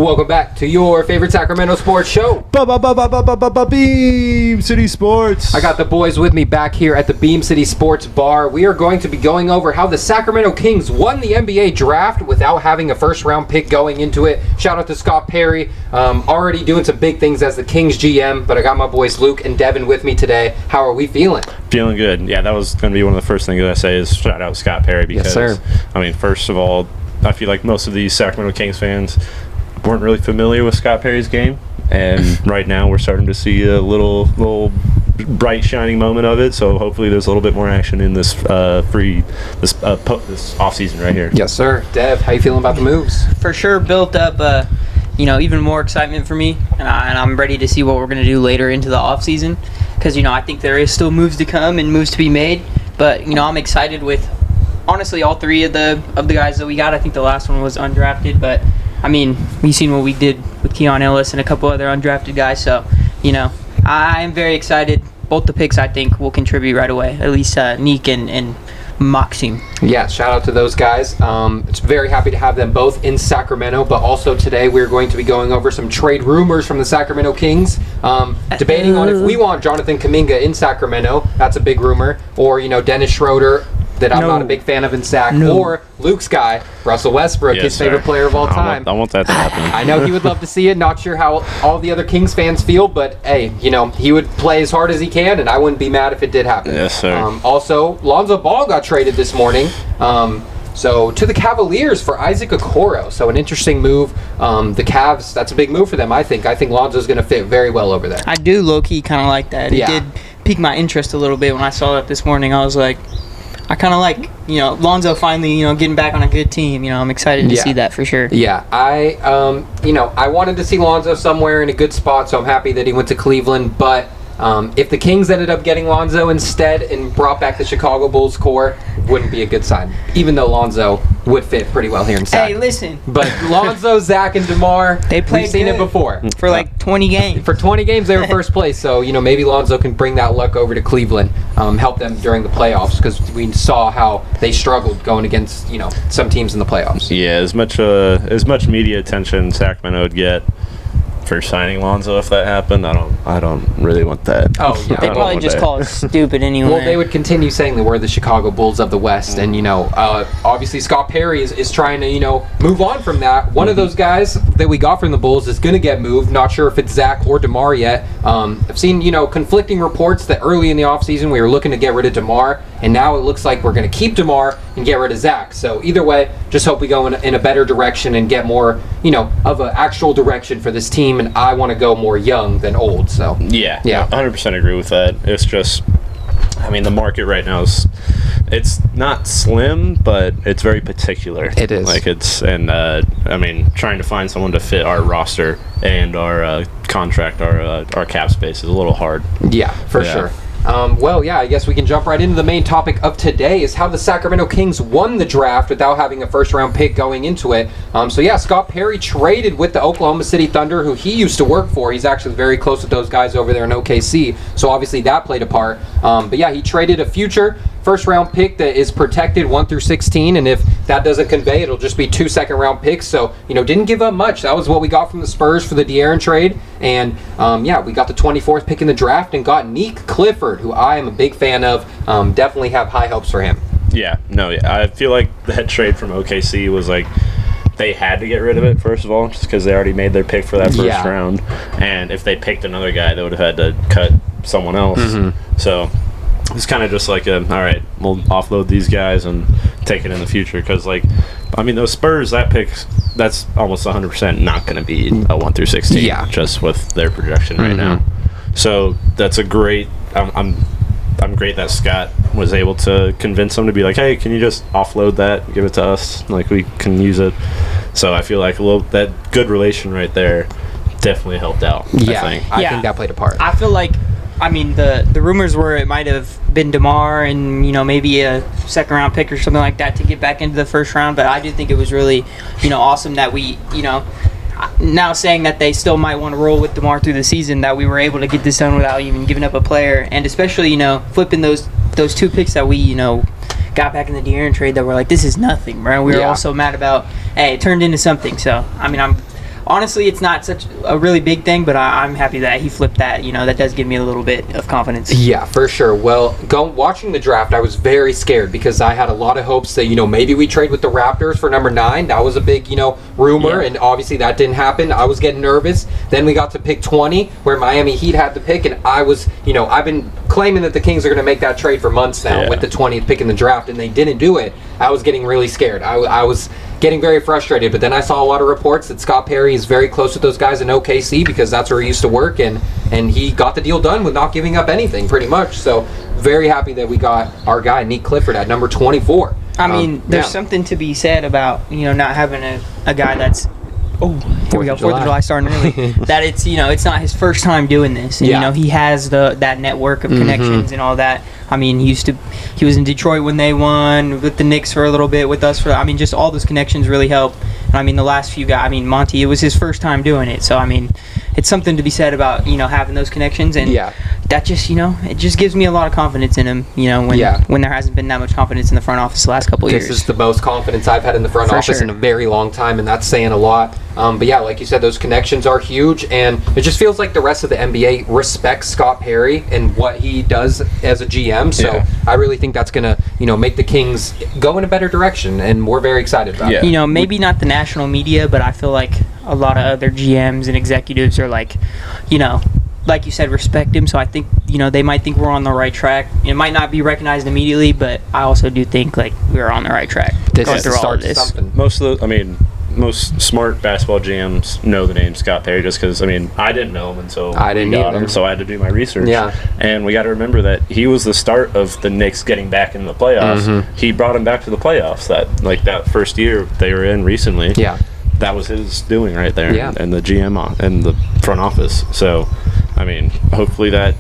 Welcome back to your favorite Sacramento sports show. Beam City Sports. I got the boys with me back here at the Beam City Sports Bar. We are going to be going over how the Sacramento Kings won the NBA draft without having a first-round pick going into it. Shout out to Scott Perry, already doing some big things as the Kings GM, but I got my boys Luke and Devin with me today. How are we feeling? Feeling good. Yeah, that was going to be one of the first things I say is shout out Scott Perry because, yes, sir. I mean, first of all, I feel like most of these Sacramento Kings fans weren't really familiar with Scott Perry's game, and right now we're starting to see a little bright shining moment of it. So hopefully there's a little bit more action in this this off season right here. Yes, sir. Dev, how you feeling about the moves? For sure, built up even more excitement for me, and I'm ready to see what we're going to do later into the off season because I think there is still moves to come and moves to be made. But I'm excited with honestly all three of the guys that we got. I think the last one was undrafted, but I mean, we've seen what we did with Keon Ellis and a couple other undrafted guys. So, I am very excited. Both the picks, I think, will contribute right away. At least Nique and Maxime. Yeah, shout out to those guys. It's very happy to have them both in Sacramento, but also today we're going to be going over some trade rumors from the Sacramento Kings, debating on if we want Jonathan Kuminga in Sacramento. That's a big rumor. Or, Dennis Schroeder, that I'm not a big fan of in Sac, or Luke's guy, Russell Westbrook, his favorite player of all time. I want that to happen. I know he would love to see it. Not sure how all the other Kings fans feel, but hey, he would play as hard as he can, and I wouldn't be mad if it did happen. Yes, sir. Also, Lonzo Ball got traded this morning. So to the Cavaliers for Isaac Okoro. So an interesting move. The Cavs, that's a big move for them, I think. I think Lonzo's going to fit very well over there. I do low-key kind of like that. It did pique my interest a little bit when I saw that this morning. I was like, I kind of like, Lonzo finally, getting back on a good team. I'm excited to see that for sure. Yeah, I wanted to see Lonzo somewhere in a good spot, so I'm happy that he went to Cleveland. But if the Kings ended up getting Lonzo instead and brought back the Chicago Bulls core, wouldn't be a good sign. Even though Lonzo would fit pretty well here in Sac. Hey, listen. But Lonzo, Zach, and DeMar, we've seen it before. For like 20 games. For 20 games, they were first place. So, maybe Lonzo can bring that luck over to Cleveland, help them during the playoffs, because we saw how they struggled going against, some teams in the playoffs. Yeah, as much media attention Sacramento would get for signing Lonzo if that happened, I don't really want that. Oh, yeah. They'd probably just call it stupid anyway. Well, they would continue saying that we're the Chicago Bulls of the West, and obviously Scott Perry is trying to move on from that. One of those guys that we got from the Bulls is going to get moved. Not sure if it's Zach or DeMar yet. I've seen conflicting reports that early in the offseason we were looking to get rid of DeMar, and now it looks like we're going to keep DeMar and get rid of Zach. So either way, just hope we go in a better direction and get more of an actual direction for this team. And I want to go more young than old. So yeah, 100% agree with that. It's just, the market right now it's not slim, but it's very particular. It is. Trying to find someone to fit our roster and our contract, our cap space is a little hard. Yeah, for sure. I guess we can jump right into the main topic of today is how the Sacramento Kings won the draft without having a first-round pick going into it. Scott Perry traded with the Oklahoma City Thunder, who he used to work for. He's actually very close with those guys over there in OKC, so obviously that played a part. He traded a future first-round pick that is protected 1 through 16, and if that doesn't convey, it'll just be 2 second-round picks. So, didn't give up much. That was what we got from the Spurs for the De'Aaron trade, and we got the 24th pick in the draft and got Nique Clifford, who I am a big fan of. Definitely have high hopes for him. I feel like that trade from OKC was like they had to get rid of it, first of all, just because they already made their pick for that first round, and if they picked another guy, they would have had to cut someone else. So it's kind of just like all right, we'll offload these guys and take it in the future, because those Spurs, that pick, that's almost 100% not going to be a 1 through 16 just with their projection right now. So that's a great I'm great that Scott was able to convince them to be like, hey, can you just offload that, give it to us, we can use it. So I feel like that good relation right there definitely helped out. I think that played a part. I feel like the rumors were it might have been DeMar and maybe a second round pick or something like that to get back into the first round, but I do think it was really awesome that we now saying that they still might want to roll with DeMar through the season, that we were able to get this done without even giving up a player, and especially flipping those 2 picks that we got back in the De'Aaron trade that were like, this is nothing, right? We were also mad about, hey, it turned into something. So I'm honestly, it's not such a really big thing, but I'm happy that he flipped that. That does give me a little bit of confidence. Yeah, for sure. Well, watching the draft, I was very scared because I had a lot of hopes that, maybe we trade with the Raptors for number 9. That was a big, rumor, and obviously that didn't happen. I was getting nervous. Then we got to pick 20, where Miami Heat had the pick, and I was, I've been claiming that the Kings are going to make that trade for months now with the 20th pick in the draft, and they didn't do it. I was getting really scared. I was getting very frustrated, but then I saw a lot of reports that Scott Perry is very close with those guys in OKC because that's where he used to work, and he got the deal done with not giving up anything, pretty much. So very happy that we got our guy, Nique Clifford, at number 24. I mean, there's something to be said about, not having a guy that's, here we go, 4th of July starting early, that it's, it's not his first time doing this. And, he has that network of connections and all that. I mean, he was in Detroit when they won, with the Knicks for a little bit, with us just all those connections really help. And I mean, the last few guys, Monty, it was his first time doing it. So, it's something to be said about, having those connections. And that just, it just gives me a lot of confidence in him, when there hasn't been that much confidence in the front office the last couple of years. This is the most confidence I've had in the front office in a very long time, and that's saying a lot. But yeah, like you said, those connections are huge, and it just feels like the rest of the NBA respects Scott Perry and what he does as a GM. So I really think that's going to, make the Kings go in a better direction, and we're very excited about it. Maybe not the national media, but I feel like a lot of other GMs and executives are like, like you said, respect him. So I think, they might think we're on the right track. It might not be recognized immediately, but I also do think, we're on the right track. This is the start of something. Most smart basketball GMs know the name Scott Perry just because, I didn't know him until I didn't got him, so I had to do my research. Yeah. And we got to remember that he was the start of the Knicks getting back in the playoffs. He brought him back to the playoffs that first year they were in recently. Yeah. That was his doing right there. Yeah. And the GM and the front office. So, hopefully that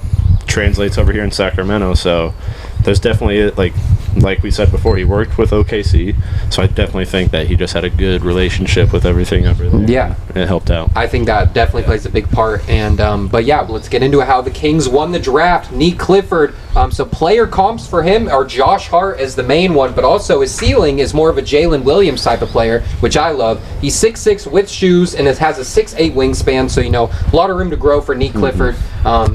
translates over here in Sacramento. So there's definitely, like we said before, he worked with OKC, so I definitely think that he just had a good relationship with everything over there. Yeah. It helped out. I think that definitely plays a big part. And but yeah, let's get into how the Kings won the draft. Nique Clifford, so player comps for him are Josh Hart as the main one, but also his ceiling is more of a Jalen Williams type of player, which I love. He's 6'6" with shoes and has a 6'8" wingspan, so a lot of room to grow for Nique Clifford.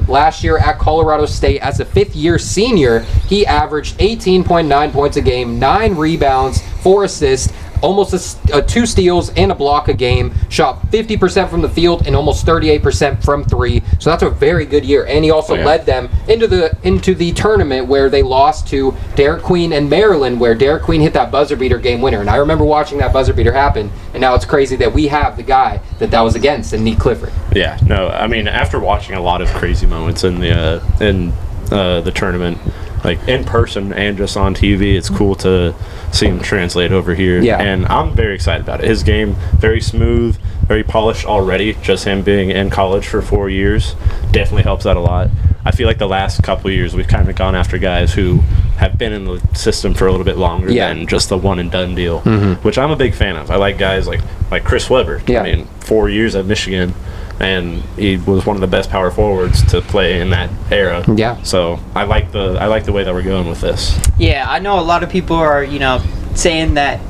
Last year at Colorado State as a 5th-year senior, he averaged 18.9 points a game, 9 rebounds, 4 assists, almost 2 steals and a block a game, shot 50% from the field and almost 38% from 3. So that's a very good year. And he also led them into the tournament where they lost to Derek Queen and Maryland, where Derek Queen hit that buzzer beater game winner. And I remember watching that buzzer beater happen, and now it's crazy that we have the guy that was against in Nique Clifford. Yeah, no, after watching a lot of crazy moments in the tournament, in person and just on TV, it's cool to see him translate over here. Yeah. And I'm very excited about it. His game, very smooth, very polished already. Just him being in college for 4 years definitely helps out a lot. I feel like the last couple of years we've kind of gone after guys who have been in the system for a little bit longer than just the one-and-done deal, which I'm a big fan of. I like guys like Chris Webber. Yeah. 4 years at Michigan, and he was one of the best power forwards to play in that era. Yeah. So I like the way that we're going with this. Yeah, I know a lot of people are, saying that,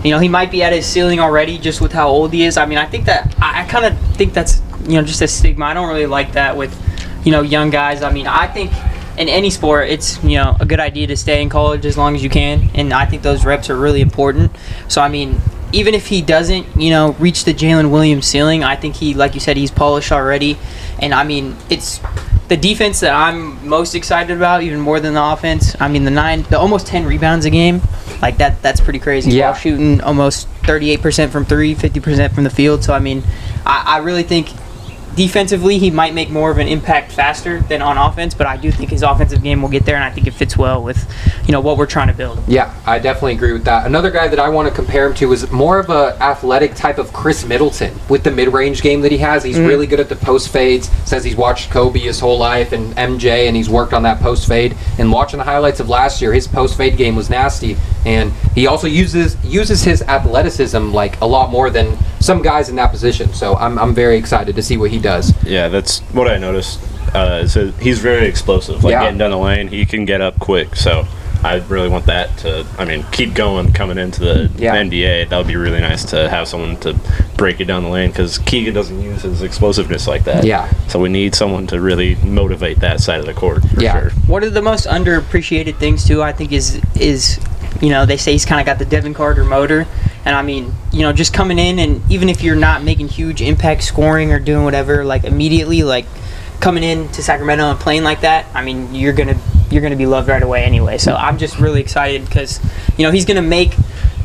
he might be at his ceiling already just with how old he is. I kind of think that's, just a stigma. I don't really like that with, young guys. I think in any sport, it's, a good idea to stay in college as long as you can. And I think those reps are really important. So, even if he doesn't, reach the Jalen Williams ceiling, I think he, like you said, he's polished already. And, it's the defense that I'm most excited about, even more than the offense. The almost 10 rebounds a game, that's pretty crazy. Yeah. While shooting almost 38% from 3, 50% from the field. So, I really think defensively, he might make more of an impact faster than on offense, but I do think his offensive game will get there, and I think it fits well with, what we're trying to build. Yeah, I definitely agree with that. Another guy that I want to compare him to is more of a athletic type of Chris Middleton with the mid-range game that he has. He's really good at the post fades. Says he's watched Kobe his whole life and MJ, and he's worked on that post fade. And watching the highlights of last year, his post fade game was nasty, and he also uses his athleticism a lot more than some guys in that position. So I'm very excited to see what he does. Yeah, that's what I noticed. So he's very explosive. Getting down the lane, he can get up quick. So I really want that to, keep going coming into the NBA. That would be really nice to have someone to break it down the lane, because Keegan doesn't use his explosiveness like that. Yeah. So we need someone to really motivate that side of the court, for sure. One of the most underappreciated things, too, I think is they say he's kind of got the Devin Carter motor. And, just coming in, and even if you're not making huge impact scoring or doing whatever, like, immediately, like, coming in to Sacramento and playing like that, you're gonna be loved right away anyway. So I'm just really excited because he's gonna make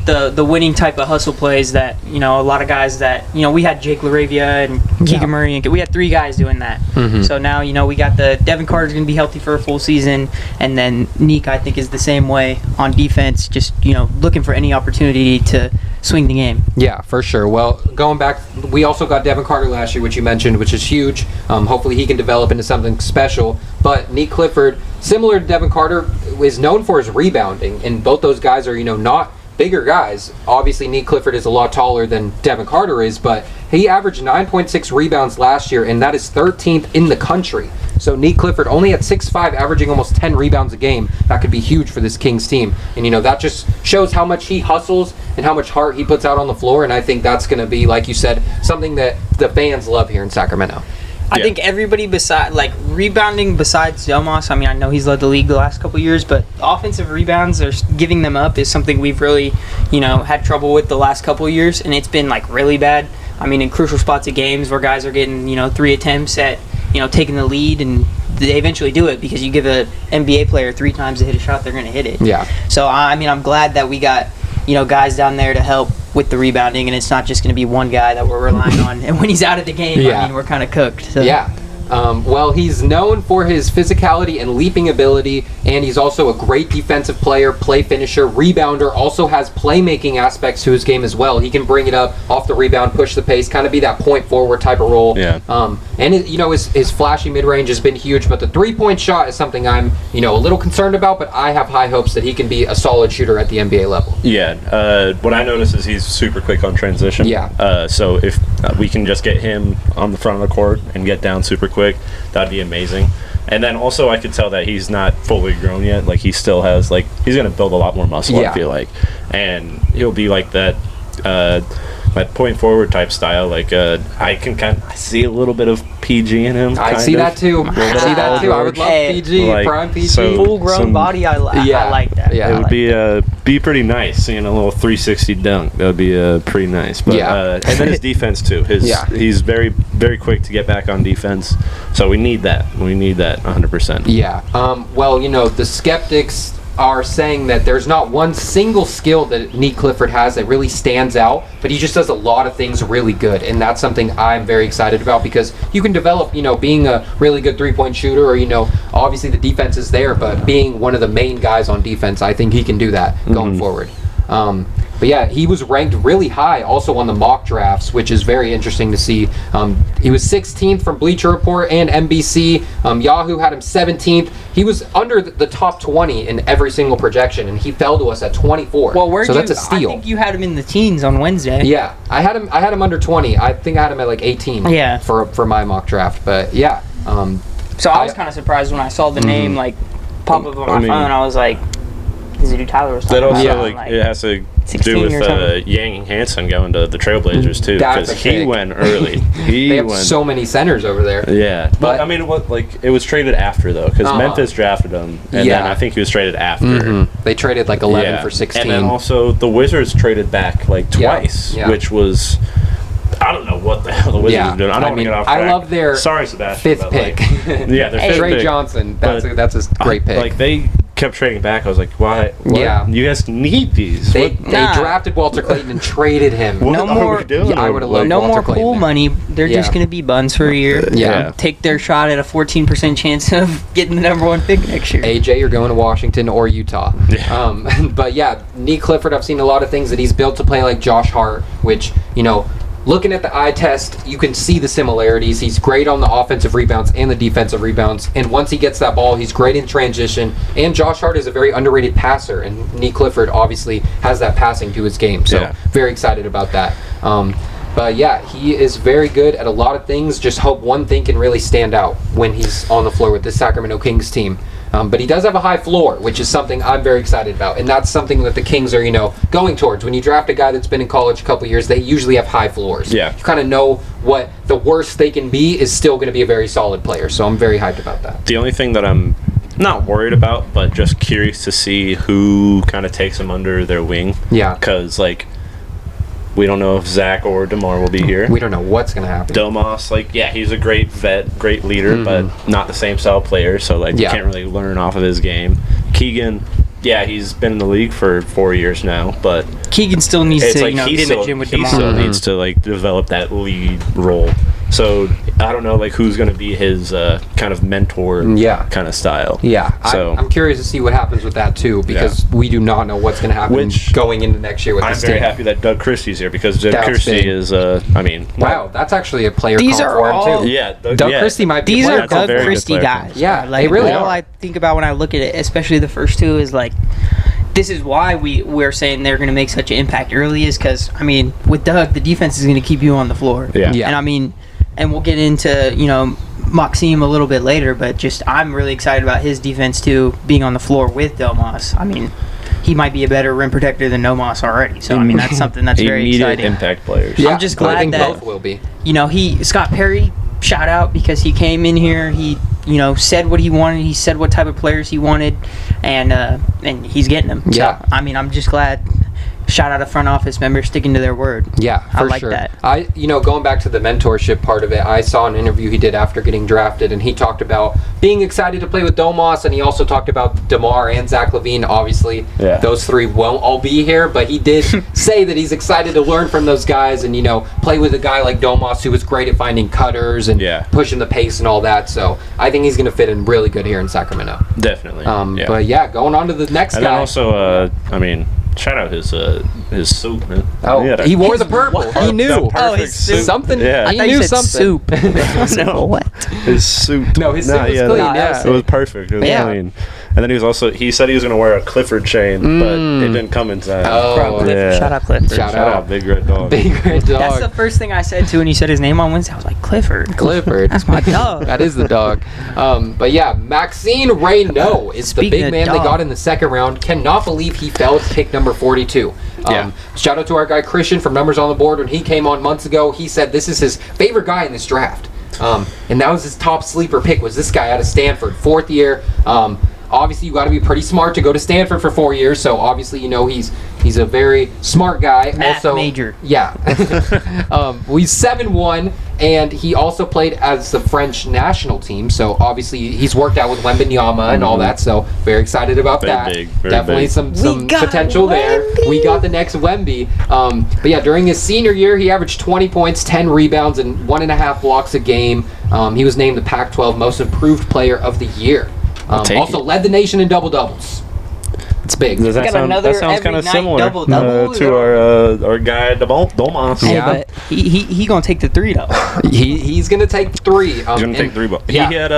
the winning type of hustle plays that a lot of guys that we had Jake LaRavia and Keegan Murray, and we had 3 guys doing that. So now we got the Devin Carter's gonna be healthy for a full season, and then Nique, I think, is the same way on defense, just looking for any opportunity to swing the game. Yeah, for sure. Well, going back, we also got Devin Carter last year, which you mentioned, which is huge. Hopefully he can develop into something special. But Nique Clifford, similar to Devin Carter, is known for his rebounding, and both those guys are not bigger guys. Obviously, Nique Clifford is a lot taller than Devin Carter is, but he averaged 9.6 rebounds last year, and that is 13th in the country. So Nique Clifford only at 6'5", averaging almost 10 rebounds a game. That could be huge for this Kings team. And, that just shows how much he hustles and how much heart he puts out on the floor, and I think that's going to be, like you said, something that the fans love here in Sacramento. I think everybody rebounding besides Domas, I know he's led the league the last couple of years, but offensive rebounds or giving them up is something we've really, had trouble with the last couple of years, and it's been really bad. In crucial spots of games where guys are getting, 3 attempts at, taking the lead, and they eventually do it because you give an NBA player 3 times to hit a shot, they're going to hit it. Yeah. So, I'm glad that we got, guys down there to help with the rebounding, and it's not just going to be one guy that we're relying on. And when he's out of the game, we're kind of cooked. So. Yeah. Well, he's known for his physicality and leaping ability, and he's also a great defensive player, play finisher, rebounder, also has playmaking aspects to his game as well. He can bring it up off the rebound, push the pace, kind of be that point forward type of role. Yeah. And his flashy mid-range has been huge, but the three-point shot is something I'm, a little concerned about, but I have high hopes that he can be a solid shooter at the NBA level. Yeah. What I noticed is he's super quick on transition. Yeah. So if we can just get him on the front of the court and get down super quick, that'd be amazing. And then also I could tell that he's not fully grown yet. He still has, he's going to build a lot more muscle, I feel like. And he'll be like that point forward type style. I can kind of see a little bit of PG in him. I see that too. I would love PG, prime PG. Full grown body, I like that. Yeah, it would be pretty nice. A little 360 dunk. That would be pretty nice. But and then his defense too. He's very, very quick to get back on defense. So we need that. We need that 100%. Yeah. Well, the skeptics are saying that there's not one single skill that Nique Clifford has that really stands out, but he just does a lot of things really good, and that's something I'm very excited about, because you can develop, being a really good three-point shooter, or, obviously the defense is there, but being one of the main guys on defense, I think he can do that going forward. But yeah, he was ranked really high also on the mock drafts, which is very interesting to see. He was 16th from Bleacher Report and NBC. Yahoo had him 17th. He was under the top 20 in every single projection, and he fell to us at 24. Well, that's a steal. I think you had him in the teens on Wednesday. Yeah, I had him under 20. I think I had him at 18. Yeah. For my mock draft, but yeah. So I was kind of surprised when I saw the name pop up on my phone. I was like, "Is it who Tyler was talking about?" That also it has to do with Yang Hansen going to the Trailblazers too, because he went early. They have so many centers over there. Yeah, but it was traded after though, because Memphis drafted him, and then I think he was traded after. They traded 11 for 16, and then also the Wizards traded back twice, which was. I don't know what the hell the Wizards are doing. I don't want to get off track. I love their Sebastian, 5th pick. Their 5th Trey pick. Johnson. That's a great pick. They kept trading back. I was like, why? What? Yeah. You guys need these. They drafted Walter Clayton and traded him. What are we doing? I would have loved no Walter more Clayton. pool money. They're just going to be buns for a year. Yeah. Take their shot at a 14% chance of getting the number 1 pick next year. AJ, you're going to Washington or Utah. Yeah. But yeah, Nique Clifford, I've seen a lot of things that he's built to play like Josh Hart, which, looking at the eye test, you can see the similarities. He's great on the offensive rebounds and the defensive rebounds. And once he gets that ball, he's great in transition. And Josh Hart is a very underrated passer. And Nique Clifford obviously has that passing to his game. So very excited about that. But yeah, he is very good at a lot of things. Just hope one thing can really stand out when he's on the floor with the Sacramento Kings team. But he does have a high floor, which is something I'm very excited about. And that's something that the Kings are, going towards. When you draft a guy that's been in college a couple years, they usually have high floors. Yeah. You kind of know what the worst they can be is still going to be a very solid player. So I'm very hyped about that. The only thing that I'm not worried about, but just curious to see who kind of takes him under their wing. Yeah. Because, we don't know if Zach or DeMar will be here. We don't know what's going to happen. Domas, he's a great vet, great leader, but not the same style player, so, you can't really learn off of his game. Keegan, he's been in the league for 4 years now, but Keegan still needs to, image him with he DeMar. still needs to, develop that lead role. So I don't know who's going to be his kind of mentor kind of style. Yeah. So I'm curious to see what happens with that too, because we do not know what's going to happen going into next year with this team. I'm very happy that Doug Christie's here because Doug Christie is wow, that's actually a player These call are for him all- too. Yeah, Doug Christie might be These a player are call Doug for him. Christie guys. Yeah, they really all are. I think about when I look at it, especially the first two, is this is why we're saying they're going to make such an impact early, is because with Doug, the defense is going to keep you on the floor. Yeah. And and we'll get into Maxime a little bit later, but I'm really excited about his defense too, being on the floor with Domas. He might be a better rim protector than Domas already. So that's something that's very exciting. Impact players. Yeah, I'm just I glad think that both will be. Scott Perry, shout out, because he came in here, he said what he wanted, he said what type of players he wanted, and he's getting them. Yeah. So, I'm just glad. Shout out to front office members sticking to their word. Yeah, for I like sure. that. Going back to the mentorship part of it, I saw an interview he did after getting drafted, and he talked about being excited to play with Domas, and he also talked about DeMar and Zach LaVine. Obviously, those three won't all be here, but he did say that he's excited to learn from those guys and, play with a guy like Domas who was great at finding cutters and pushing the pace and all that. So I think he's going to fit in really good here in Sacramento. Definitely. But going on to the next and guy. And also, shout out his suit, man. Oh, he wore the purple. He knew. His suit. Something. Yeah. He knew something. Soup. No, what? His suit. No, his suit was clean. Yeah. It was perfect. It was clean. And then he said he was going to wear a Clifford chain, but it didn't come inside. Oh, Shout out Clifford. Shout out. Big Red Dog. Big Red Dog. That's the first thing I said to when he said his name on Wednesday. I was like, Clifford. That's my dog. That is the dog. But Maxime Raynaud is the big man they got in the second round. Cannot believe he fell to pick number 42. Shout out to our guy Christian from Numbers on the Board. When he came on months ago, he said this is his favorite guy in this draft. And that was his top sleeper pick, was this guy out of Stanford, 4th year. Obviously, you got to be pretty smart to go to Stanford for 4 years. So obviously, he's a very smart guy. Math major. Yeah. He's 7'1", and he also played as the French national team. So obviously, he's worked out with Wembanyama and all that. So very excited about that. Definitely big. some potential there. We got the next Wemby. But during his senior year, he averaged 20 points, 10 rebounds, and 1.5 blocks a game. He was named the Pac-12 Most Improved Player of the Year. Also led the nation in double-doubles. It's big. Does that sounds kind of similar to our guy Domas? Hey, but he gonna take the 3 though. He's gonna take 3. He's gonna take 3. He had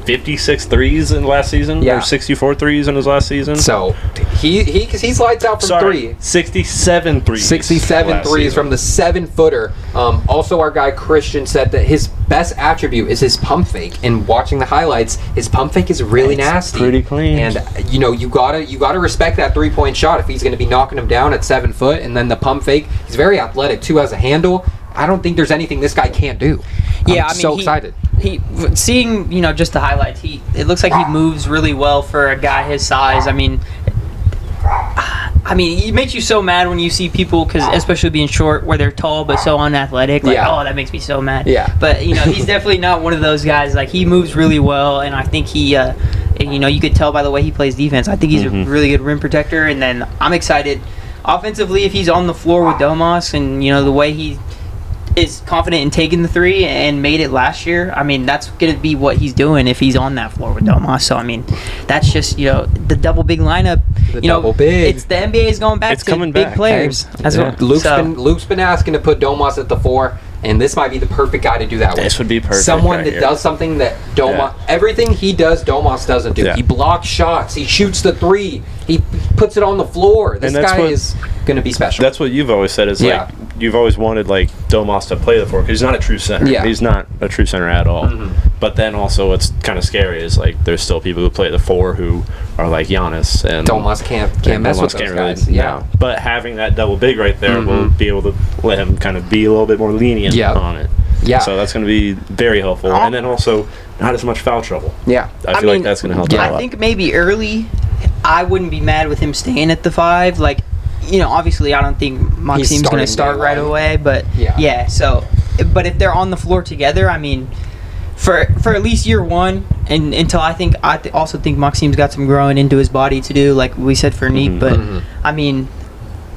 56 threes in last season, or 64 threes in his last season. So he's lights out from 3. 67 threes. 67 threes from the 7-footer. Also, our guy Christian said that his best attribute is his pump fake. And watching the highlights, his pump fake is really nasty. Pretty clean. And you gotta respect that 3-point shot if he's gonna be knocking him down at 7 foot. And then the pump fake, he's very athletic too, has a handle. I don't think there's anything this guy can't do. I'm so excited. Seeing just the highlights, it looks like he moves really well for a guy his size. It makes you so mad when you see people, because especially being short, where they're tall but so unathletic. Oh, that makes me so mad. Yeah. But he's definitely not one of those guys. He moves really well, and I think he, you could tell by the way he plays defense. I think he's a really good rim protector. And then I'm excited offensively if he's on the floor with Domas, and the way he is confident in taking the 3 and made it last year. That's going to be what he's doing if he's on that floor with Domas. So that's just the double big lineup. Double big. It's the NBA is going back to big players. Hey, Luke's been asking to put Domas at the 4, and this might be the perfect guy to do that with. This would be perfect. Someone that does something that everything he does, Domas doesn't do. He blocks shots. He shoots the 3. He puts it on the floor. This guy is going to be special. That's what you've always said. Is you've always wanted Domas to play the 4 because he's not a true center. Yeah. He's not a true center at all. But then also what's kind of scary is like there's still people who play the 4 who are like Giannis and Domas can't mess with those guys. Yeah. But having that double big right there will be able to let him kind of be a little bit more lenient on it. Yeah. So that's going to be very helpful. And then also not as much foul trouble. Yeah. I feel like that's going to help out a lot. I think maybe early, I wouldn't be mad with him staying at the 5. Like, obviously I don't think Maxime's going to start right away, but so, but if they're on the floor together, I mean, for at least year 1, and until I also think Maxime's got some growing into his body to do, like we said for Nique, but I mean,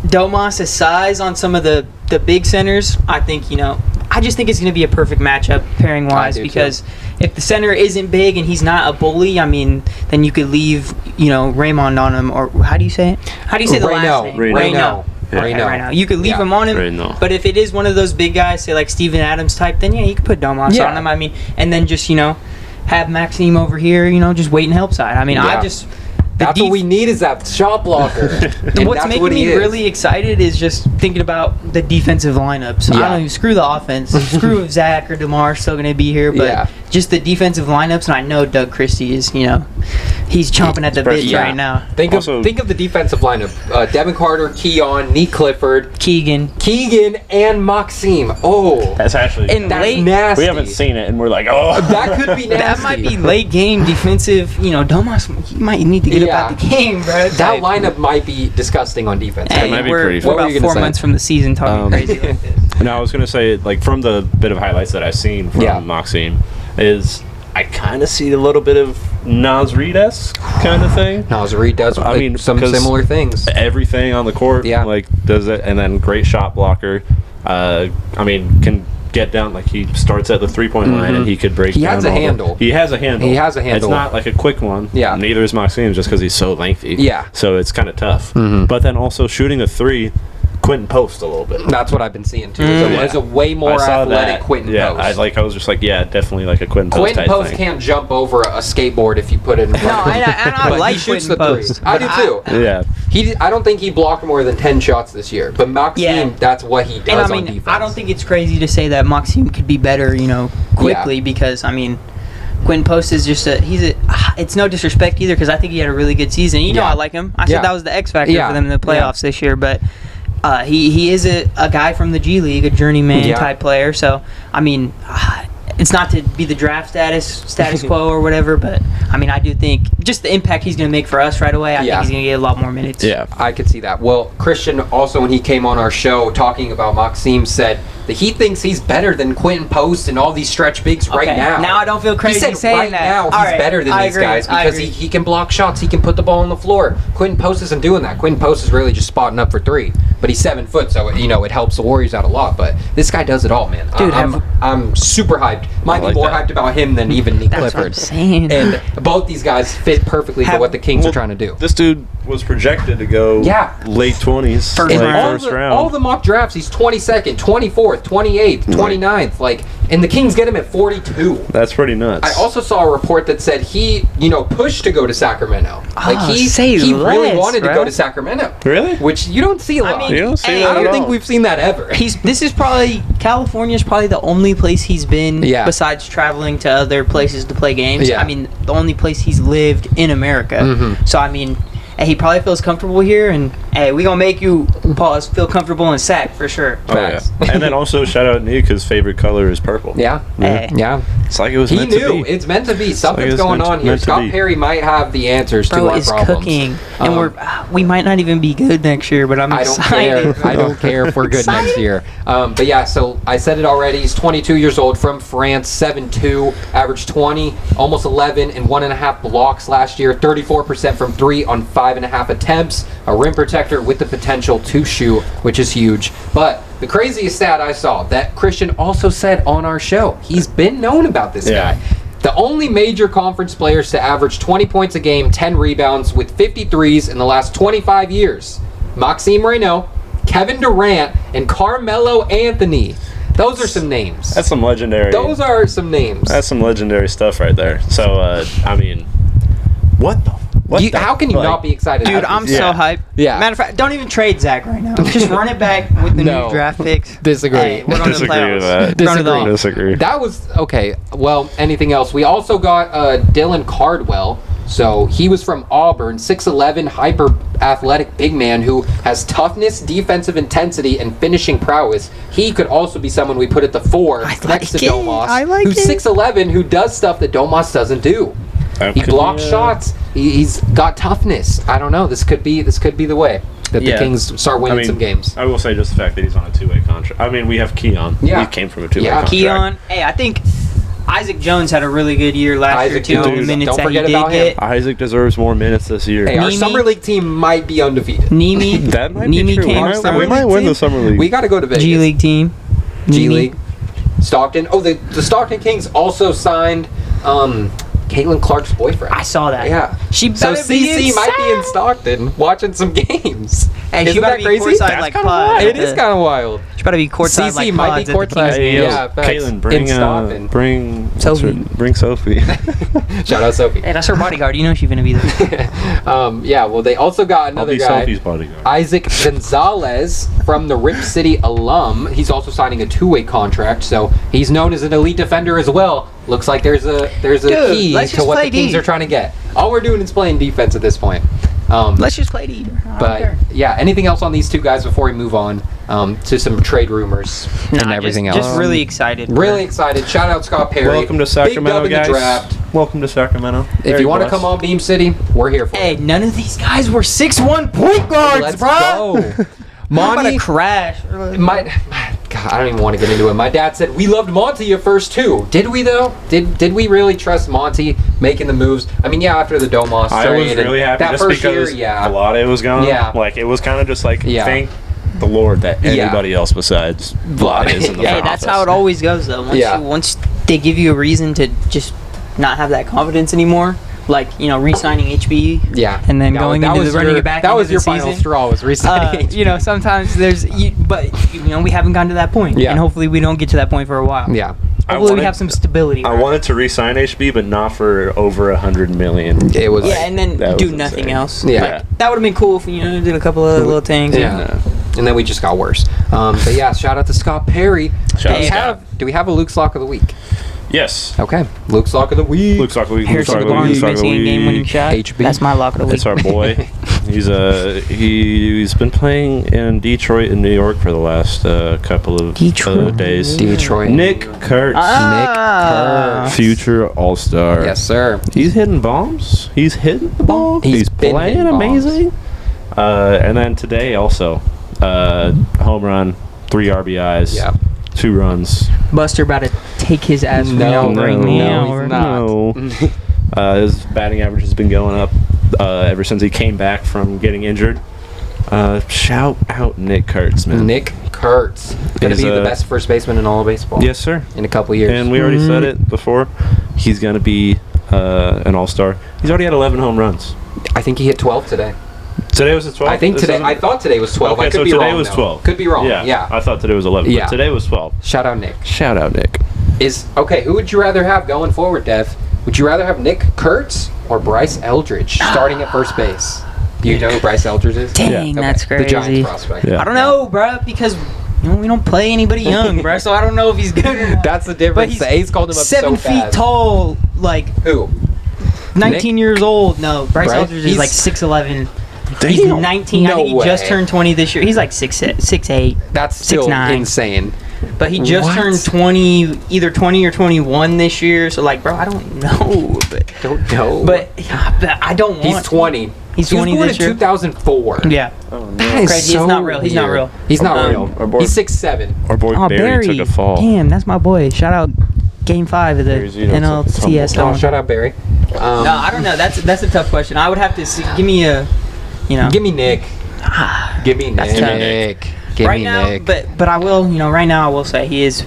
Domas' size on some of the big centers, I think, I just think it's going to be a perfect matchup pairing wise, because if the center isn't big and he's not a bully, I mean, then you could leave, Raymond on him, or how do you say it? How do you say the last name? Raynaud. Raynaud. You could leave him on him, Raynaud. But if it is one of those big guys, say like Steven Adams type, then you could put Domas on him. I mean, and then just have Maxime over here, just wait and help side. I mean, That's what we need, is that shot blocker. What's making me really excited is just thinking about the defensive lineup. So I don't even screw the offense. Screw if Zach or DeMar still going to be here, but just the defensive lineups. And I know Doug Christie is, he's chomping at the bit right now. Think of the defensive lineup: Devin Carter, Keon, Nique Clifford, Keegan, and Maxime. Oh, that's actually nasty. We haven't seen it, and we're like, oh, that could be nasty. That might be late game defensive. Domas, he might need to get up out the game, bro. That lineup might be disgusting on defense. Hey, it might be we're pretty about 4 months from the season talking crazy like this. No, I was gonna say, like, from the bit of highlights that I've seen from Maxime, is I kind of see a little bit of Naz Reid-esque kind of thing. Naz Reid does, some similar things. Everything on the court, does it, and then great shot blocker. Can get down, like, he starts at the 3-point line and he could break down. He has a handle. It's not like a quick one. Yeah. Neither is Maxime, just because he's so lengthy. Yeah. So it's kind of tough. But then also shooting the 3, Quentin Post a little bit. That's what I've been seeing too. It's a way more athletic Quentin Post. I was just like, definitely like a Quentin Post. Quentin Post can't jump over a skateboard if you put it in front of him. And I like Quentin Post. I do too. Yeah. I don't think he blocked more than 10 shots this year. But Maxime, that's what he does on defense. I don't think it's crazy to say that Maxime could be better, quickly, because Quentin Post is just it's no disrespect either, because I think he had a really good season. I like him. I said that was the X factor for them in the playoffs this year, but he is a guy from the G League, a journeyman type player. So it's not to be the draft status quo or whatever, but I do think just the impact he's going to make for us right away. I think he's going to get a lot more minutes. Yeah, I could see that. Well, Christian also, when he came on our show talking about Maxime, said that he thinks he's better than Quentin Post and all these stretch bigs right now. Now I don't feel crazy saying that. He said now he's better than these guys because he can block shots, he can put the ball on the floor. Quentin Post isn't doing that. Quentin Post is really just spotting up for 3, but he's 7 foot, so it helps the Warriors out a lot. But this guy does it all, man. Dude, I'm super hyped. Might be more hyped about him than even Nique Clifford. That's what I'm saying. And both these guys fit perfectly for what the Kings are trying to do. This dude was projected to go late 20s, first round. All the mock drafts, he's 22nd, 24th, 28th, 29th, and the Kings get him at 42. That's pretty nuts. I also saw a report that said he, pushed to go to Sacramento. He really wanted to go to Sacramento. Really? Which you don't see a lot. You don't see that I don't think we've seen that ever. California's probably the only place he's been besides traveling to other places to play games. Yeah. The only place he's lived in America. So he probably feels comfortable here, and we gonna make you feel comfortable in Sac for sure. And then also shout out Nique, his favorite color is purple. Yeah. It's like it was meant to be. He knew it's meant to be. Something's going on here. Scott Perry might have the answers to our problems. Cooking, and we might not even be good next year, but I'm excited. I don't care if we're good next year. So I said it already. He's 22 years old, from France, 7'2", averaged 20, almost 11 and 1.5 blocks last year, 34% from 3 on 5.5 attempts, a rim protector with the potential to shoot, which is huge. But the craziest stat I saw that Christian also said on our show, he's been known about this guy. The only major conference players to average 20 points a game, 10 rebounds with 53s in the last 25 years. Maxime Raynaud, Kevin Durant, and Carmelo Anthony. Those are some names. That's some legendary. Those are some names. That's some legendary stuff right there. So, what the? How can you not be excited? Dude, I'm so hyped. Yeah. Matter of fact, don't even trade Zach right now. Just run it back with the new draft picks. Disagree. Hey, we're going to the playoffs. Disagree. That was okay. Well, anything else? We also got Dylan Cardwell. So he was from Auburn, 6'11", hyper-athletic big man who has toughness, defensive intensity, and finishing prowess. He could also be someone we put at the 4 next to Domas, who's 6'11", who does stuff that Domas doesn't do. He blocks shots. He's got toughness. I don't know. This could be the way that the Kings start winning some games. I will say just the fact that he's on a two-way contract. I mean, we have Keon. Yeah. He came from a two-way contract. Keon. Hey, I think Isaac Jones had a really good year last year, too. Jones, the minutes don't that he forget did about get. Isaac deserves more minutes this year. Hey, our summer league team might be undefeated. That might be true. We might win the summer league. We got to go to Vegas. G League team. G League. Stockton. Oh, the Stockton Kings also signed Caitlin Clark's boyfriend. I saw that. Yeah. She better so be CC might be in Stockton watching some games. Hey, Isn't she better that be crazy? courtside like Pod. It is kind of wild. She better be courtside CC like might be courtside. Yeah, Caitlin, bring Sophie. Shout out Sophie. Hey, that's her bodyguard. You know she's gonna be there. Yeah. Well, they also got another guy, Sophie's bodyguard. Isaac Gonzalez from the Rip City alum. He's also signing a two-way contract, so he's known as an elite defender as well. Looks like there's a key to what the Kings are trying to get. All we're doing is playing defense at this point. Let's just play D. But yeah, anything else on these two guys before we move on to some trade rumors and everything else? Just really excited. Really excited. Shout out Scott Perry. Welcome to Sacramento, Big dub guys. in the draft. Welcome to Sacramento. If you want to come on Beam City, we're here for Hey, it. none of these guys were 6'1" point guards, Let's bro. go. I'm Monty, gonna crash. God, I don't even want to get into it. My dad said we loved Monty at first too. Did we though? Did we really trust Monty making the moves? I mean, yeah, after the Domas trade, I was really happy that just first because year, yeah. Vlade was gone. Yeah. Like it was kind of just like thank the Lord that anybody else besides Vlade is in the Hey, front that's office. how it always goes though. Once they give you a reason to just not have that confidence anymore. Like, re-signing HB. Yeah. And then running it back. That was your season. final straw, was re-signing HB. Sometimes there's, we haven't gotten to that point. Yeah. And hopefully we don't get to that point for a while. Yeah. Hopefully we have some stability. I wanted to re-sign HB, but not for over $100 million. It was. Yeah, and then do nothing else. Yeah. Like, that would have been cool if we did a couple of little things. Yeah. And then we just got worse. But yeah, shout out to Scott Perry. Do we have a Luke's Lock of the Week? Yes. Okay. Luke's Lock of the Week. Luke's Lock of the Week. Harrison Barnes missing a game-winning shot. HB. That's my Lock of the Week. It's our boy. He's been playing in Detroit and New York for the last couple of days. Detroit. Nique Clifford. Nique Clifford. Future All-Star. Yes, sir. He's hitting bombs. He's hitting the ball. He's playing amazing. And then today also, home run, 3 RBIs. Yeah. 2 runs. Buster about to take his ass right now. No. His batting average has been going up ever since he came back from getting injured. Shout out Nique Kurtz, man. Nique Kurtz. Going to be the best first baseman in all of baseball. Yes, sir. In a couple of years. And we already said it before. He's going to be an all-star. He's already had 11 home runs. I think he hit 12 today. Today was the 12th? I thought today was 12. Okay, I could so be today wrong, was 12. Could be wrong. Yeah. I thought today was 11, Yeah. but today was 12. Shout out Nick. Shout out Nick. Who would you rather have going forward, Dev? Would you rather have Nique Kurtz or Bryce Eldridge starting at first base? Do you know who Bryce Eldridge is? Dang, that's crazy. The Giants prospect. Yeah. I don't know, bro, because we don't play anybody young, bro. So I don't know if he's good or not. That's the difference. The A's called him up 7 so feet fast. tall, like Who? 19 years old. No, Bryce Eldridge is like 6'11". He's 19. I think he just turned 20 this year. He's like 6'8". That's still 6'9". insane. But he just turned 20, either 20 or 21 this year. So like, bro, I don't know. Don't know. But I don't want. He's 20. He's 20 He was born this in year. 2004. Yeah. Oh, no. That is Crazy. so He's not real. He's not weird. real. He's not Our real. boy- He's 6'7". Our boy Oh, Barry took a fall. Damn, that's my boy. Shout out Game 5 of the Barry's, you know, it's NLCS. Oh, shout out Barry. No, I don't know. That's a tough question. I would have to see, give me a, Give me Nick. Give me That's tough. Nick. Give right me now, Nick. but I will, right now I will say he is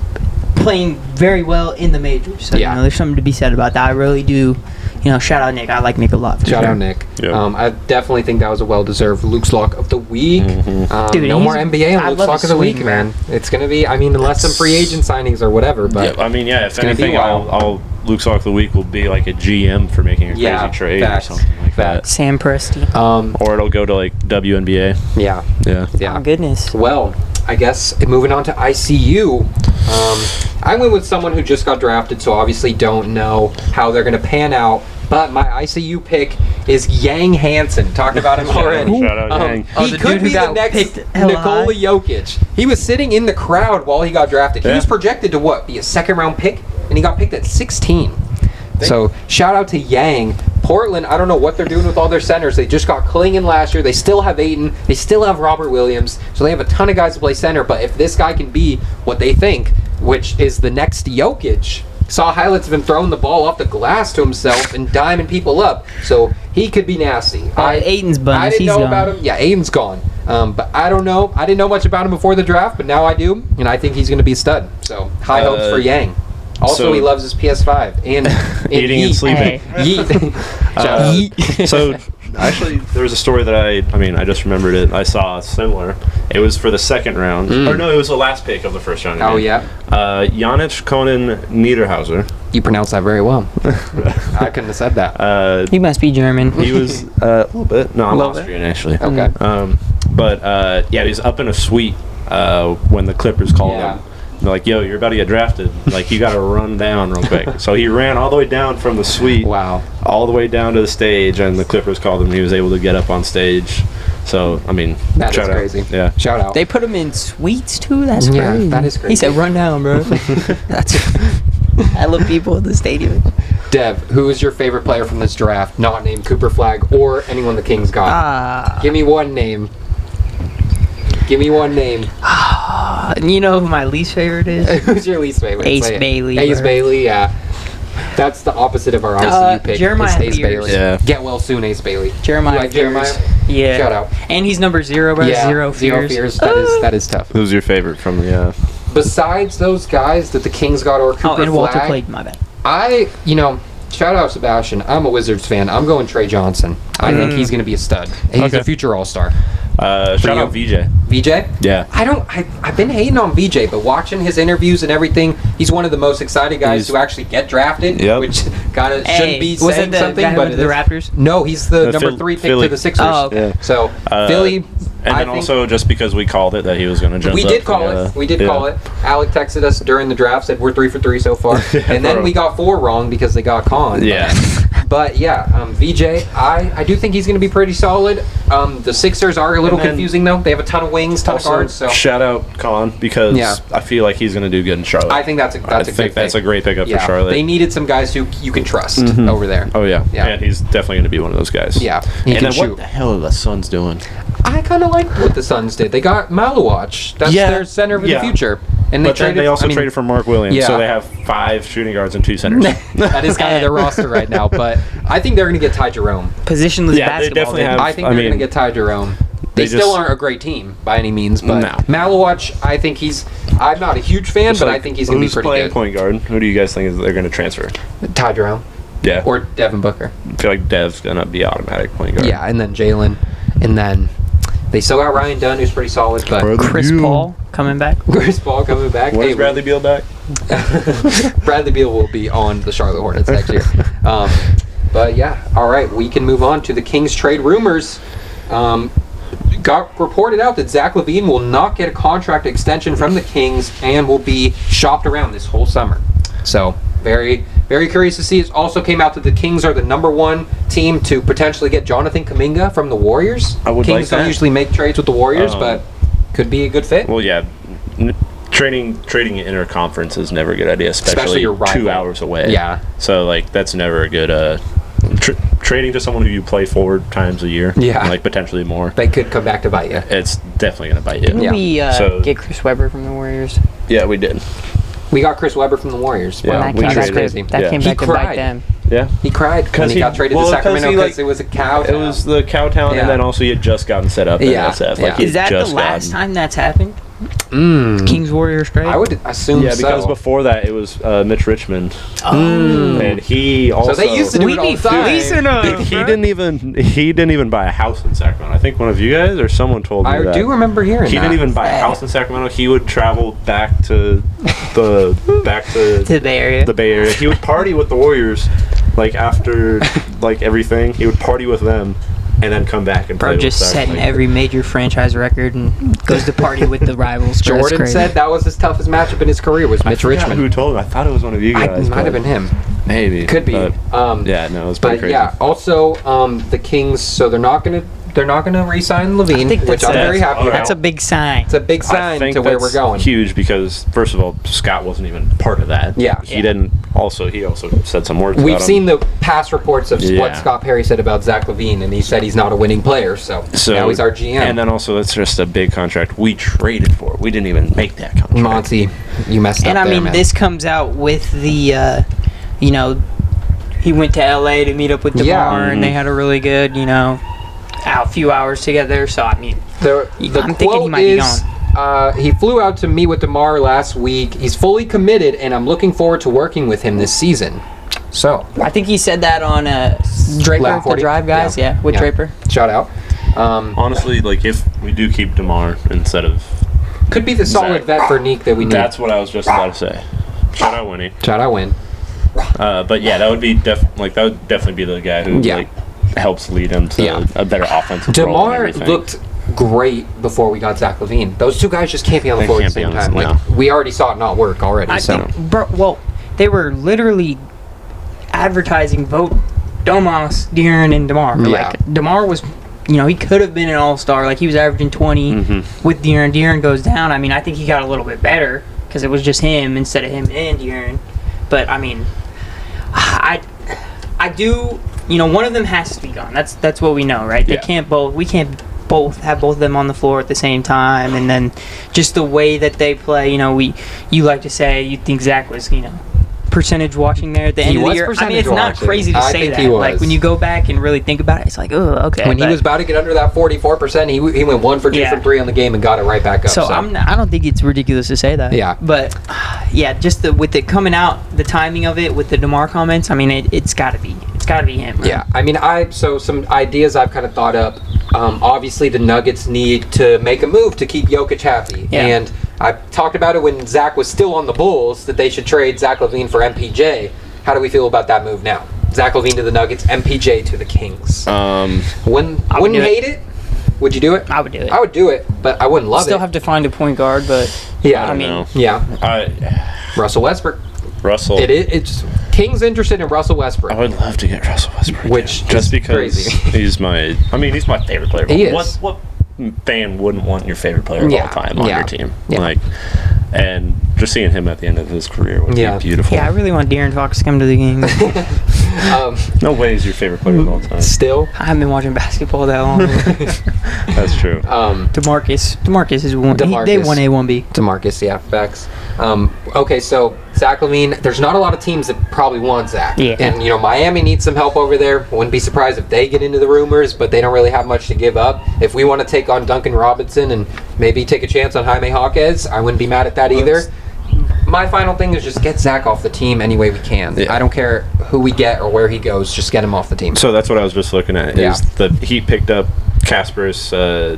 playing very well in the majors. So, there's something to be said about that. I really do, shout out Nick. I like Nick a lot. Shout out Nick. Yeah. I definitely think that was a well-deserved Luke's Lock of the Week. Dude, no more NBA on I Luke's love Lock of his the Week, swing, man. It's going to be, unless some free agent signings or whatever. But if gonna be anything, wild. I'll Luke Sock of the Week will be like a GM for making a crazy trade facts, or something like that. Sam Presti. Or it'll go to like WNBA. Yeah. Oh, goodness. Well, I guess moving on to ICU, I went with someone who just got drafted, so obviously don't know how they're going to pan out. But my ICU pick is Yang Hansen. Talked about him already. Shout out Yang. He could be the next Nikola Jokic. He was sitting in the crowd while he got drafted. He was projected to be a second-round pick, and he got picked at 16. So shout out to Yang. Portland, I don't know what they're doing with all their centers. They just got Klingon last year. They still have Ayton. They still have Robert Williams. So they have a ton of guys to play center. But if this guy can be what they think, which is the next Jokic, saw highlights of him throwing the ball off the glass to himself and diming people up. So he could be nasty. Aiton's buns. I didn't He's know gone. about him. Yeah, Aiton's gone. But I don't know. I didn't know much about him before the draft, but now I do. And I think he's going to be a stud. So high hopes for Yang. Also, he loves his PS5 and eating and sleeping. Yeet. So actually, there was a story that I just remembered it. I saw similar. It was for the second round. Or no, it was the last pick of the first round. Oh, yeah. Janich Conan Niederhauser. You pronounce that very well. I couldn't have said that. He must be German. He was a little bit. No, I'm Austrian, actually. Okay. But he was up in a suite when the Clippers called him. They're like, yo, you're about to get drafted. Like, you got to run down real quick. So he ran all the way down from the suite. Wow. All the way down to the stage, and the Clippers called him, and he was able to get up on stage. So, I mean, that is crazy. Yeah. Shout out. They put him in suites, too? That's crazy. Yeah, that is crazy. He said, run down, bro. I love people in the stadium. Dev, who is your favorite player from this draft, not named Cooper Flagg or anyone the Kings got? Give me one name. Give me one name. You know who my least favorite is? Who's your least favorite? Ace Bailey. Ace Bailey, yeah. That's the opposite of our ICU pick. Jeremiah Ace Pierce. Bailey. Yeah. Get well soon, Ace Bailey. Jeremiah You like Jeremiah? Yeah. Shout out. And he's number 0, bro. Yeah, Zero fears. That is tough. Who's your favorite from the... Besides those guys that the Kings got or Cooper and Walter Flagg, played, my bad. shout out Sebastian. I'm a Wizards fan. I'm going Trey Johnson. I think he's going to be a stud. He's a future All-Star. Shout out VJ. VJ? Yeah. I've been hating on VJ, but watching his interviews and everything, he's one of the most exciting guys to actually get drafted, which kind of shouldn't be saying something. But the Raptors? No, he's the number 3 pick Philly. to the Sixers. Oh, okay. Yeah. So, Philly... And then also, just because we called it that he was going to jump up. We did call it. Alec texted us during the draft, said we're 3 for 3 so far. And then we got 4 wrong because they got Con. Yeah. But yeah, VJ, I do think he's going to be pretty solid. The Sixers are a little confusing, though. They have a ton of wings, ton of guards. So shout out Con because I feel like he's going to do good in Charlotte. I think that's a great pickup for Charlotte. They needed some guys who you can trust over there. Oh, yeah. And he's definitely going to be one of those guys. Yeah. And then what the hell are the Suns doing? I kind of like what the Suns did. They got Maluach. That's their center for the future. And they also traded for Mark Williams, so they have 5 shooting guards and 2 centers. That is kind of their roster right now, but I think they're going to get Ty Jerome. Positionless basketball. They definitely have. I think they're going to get Ty Jerome. They still aren't a great team by any means, but Maluach, I think I'm not a huge fan, but I think he's going to be pretty good. Who's playing point guard? Who do you guys think they're going to transfer? Ty Jerome. Yeah. Or Devin Booker. I feel like Dev's going to be automatic point guard. Yeah, and then Jalen, and then they still got Ryan Dunn, who's pretty solid, but Chris Paul coming back. Where's Bradley Beal back? Bradley Beal will be on the Charlotte Hornets next year. But yeah, all right, we can move on to the Kings trade rumors. Got reported out that Zach LaVine will not get a contract extension from the Kings and will be shopped around this whole summer. So very, very curious to see. It also came out that the Kings are the number 1 team to potentially get Jonathan Kuminga from the Warriors. Kings don't usually make trades with the Warriors, but could be a good fit. Well, yeah. Trading interconference is never a good idea, especially your rival. 2 hours away. Yeah. So, that's never a good... trading to someone who you play 4 times a year, potentially more. They could come back to bite you. It's definitely going to bite you. Didn't we get Chris Webber from the Warriors? Yeah, we did. We got Chris Webber from the Warriors. Yeah, we traded. Crazy. That came back to bite them. Yeah. He cried when he got traded to Sacramento because it was a cow town. It was the cow town, and then also he had just gotten set up in SF. Yeah. Is that the last time that's happened? Kings Warriors trade? I would assume Yeah, because so. before that it was Mitch Richmond, and he also. So they used to do it all the time. He didn't even buy a house in Sacramento. I think one of you guys or someone told me I that. do remember hearing He that. didn't even buy a house in Sacramento. He would travel back to to the Bay Area. the Bay Area. He would party with the Warriors, like after like everything. He would party with them, and then come back and play Bro with just Sacramento. setting every major franchise record and goes to party with the rivals. Bro, that's Jordan crazy. said that was his toughest matchup in his career was Mitch forgot Richmond. Who told him? I thought it was one of you guys. It might have but been him. Maybe. Could be. But, yeah, no, it was pretty But crazy. yeah, also the Kings. So they're not gonna re-sign LaVine, think which that's I'm very it. happy All right. about. That's a big sign. It's a big I sign think to where we're that's going. huge because first of all, Scott wasn't even part of that. Yeah. He didn't. He also said some words. We've about seen him. the past reports of what Yeah. Scott Perry said about Zach LaVine, and he said he's not a winning player. So now he's our GM. And then also, it's just a big contract we traded for. We didn't even make that contract. Monty, you messed And up I there, mean, man. this comes out with the, he went to LA to meet up with DeMar, Yeah. and they had a really good, a few hours together. So I mean, The I'm thinking he quote might be is, he flew out to meet with DeMar last week. He's fully committed, and I'm looking forward to working with him this season. So, I think he said that on Draper, Lab the 40. Drive guys, yeah, with Yeah. Draper. shout out. Honestly, like if we do keep DeMar instead of, Could be the solid Zach. vet for Nique that we need. that's what I was just about to say. Shout out Winnie. Shout out Win. But yeah, that would be that would definitely be the guy who Yeah. like helps lead him to Yeah. a better offensive role and DeMar everything. looked great before we got Zach LaVine. Those two guys just can't be on the They floor at the can't be same on time. the- Like we already saw it not work already. I so think, bro, they were literally advertising vote Domas, De'Aaron, and DeMar. Yeah. Like DeMar was, he could have been an all-star. Like he was averaging 20 Mm-hmm. with De'Aaron. De'Aaron goes down. I mean, I think he got a little bit better because it was just him instead of him and De'Aaron. But I mean, I do. One of them has to be gone. That's what we know, right? They Yeah. can't both. We can't both have both of them on the floor at the same time, and then just the way that they play. You like to say you think Zach was percentage watching there at the end He of the was year. I mean, percentage it's not watching. crazy to I say think that. he was. Like when you go back and really think about it, it's like, oh, okay. when he but- was about to get under that 44%, he went 1 for 2 Yeah. from 3 on the game and got it right back up. So I don't think it's ridiculous to say that. Yeah. But yeah, just with it coming out, the timing of it with the DeMar comments. I mean, it's got to be him. Right? Yeah, I mean, so some ideas I've kind of thought up. Obviously, the Nuggets need to make a move to keep Jokic happy, Yeah. and I talked about it when Zach was still on the Bulls that they should trade Zach LaVine for MPJ. How do we feel about that move now? Zach LaVine to the Nuggets, MPJ to the Kings. Wouldn't do it. hate it? Would you do it? I would do it. I would do it, but I wouldn't love Still it. have to find a point guard, but Yeah, I mean, No. yeah. Russell Westbrook. Russell. It's Kings interested in Russell Westbrook. I would love to get Russell Westbrook. Which just is because crazy. he's my favorite player. He is. What fan wouldn't want your favorite player of Yeah, all time on yeah, your team? yeah. Like, and just seeing him at the end of his career would Yeah. be beautiful. yeah, I really want De'Aaron Fox to come to the game. No way he's your favorite player of all time. Still, I haven't been watching basketball that long. That's true. DeMarcus is one. They DeMarcus. won A1B. DeMarcus, yeah, facts. Okay, so Zach LaVine, there's not a lot of teams that probably want Zach. Yeah. And, Miami needs some help over there. Wouldn't be surprised if they get into the rumors, but they don't really have much to give up. If we want to take on Duncan Robinson and maybe take a chance on Jaime Jaquez, I wouldn't be mad at that either. My final thing is just get Zach off the team any way we can. Yeah. I don't care who we get or where he goes, just get him off the team. So that's what I was just looking at. Yeah. Is the Heat picked up Kaspar's?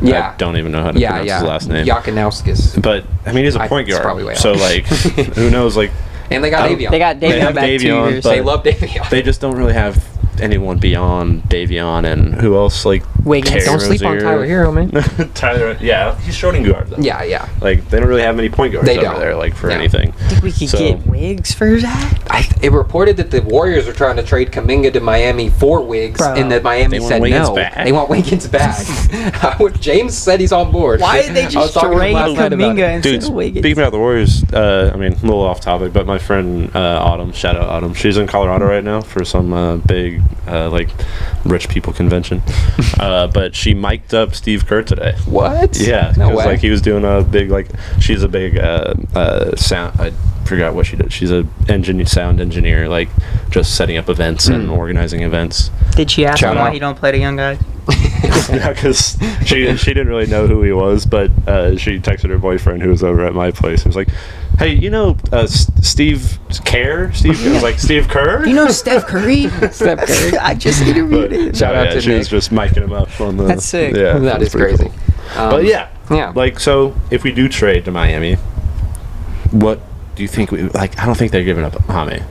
Yeah. I don't even know how to pronounce his last name. Yakinauskas. But I mean, he's a point It's guard. probably way So off. like, who knows? Like, And they got I don't- Davion. They got They Davion have back 2 Davion, years. but- They love Davion. they just don't really have anyone beyond Davion, and who else? Like Wiggins. Terry Don't sleep on Rozier. Tyler Hero, man. Tyler, yeah, he's shooting guard though. Yeah. Like they don't really have many point guards They over don't. there, like for No. anything. Think we could So- get Wiggs for that? It reported that the Warriors are trying to trade Kuminga to Miami for Wiggs, Bro. and that Miami They want said Wiggins no. back? They want Wiggins back. James said he's on board. Why did they I was just talking to him trade last night about it. Kuminga Dude, instead of Wiggins? speaking about the Warriors, I mean, a little off topic, but my friend Autumn, shout out Autumn, she's in Colorado right now for some big, like, rich people convention. But she mic'd up Steve Kerr today. What? Yeah, No 'cause, way. like he was doing a big she's a big sound. I forgot what she did. She's a sound engineer, like just setting up events and organizing events. Did she ask Shout him why out. he don't play the young guys? Because she didn't really know who he was, but she texted her boyfriend who was over at my place. It was like, hey, Steve Kerr? I was like, Steve Kerr? You know Steph Curry? Steph Curry. I just interviewed him. Shout out to she Nick. was just miking him up on the. That's sick. Yeah, That is pretty crazy. cool. But yeah, Yeah. So if we do trade to Miami, what do you think? I don't think they're giving up Jaime.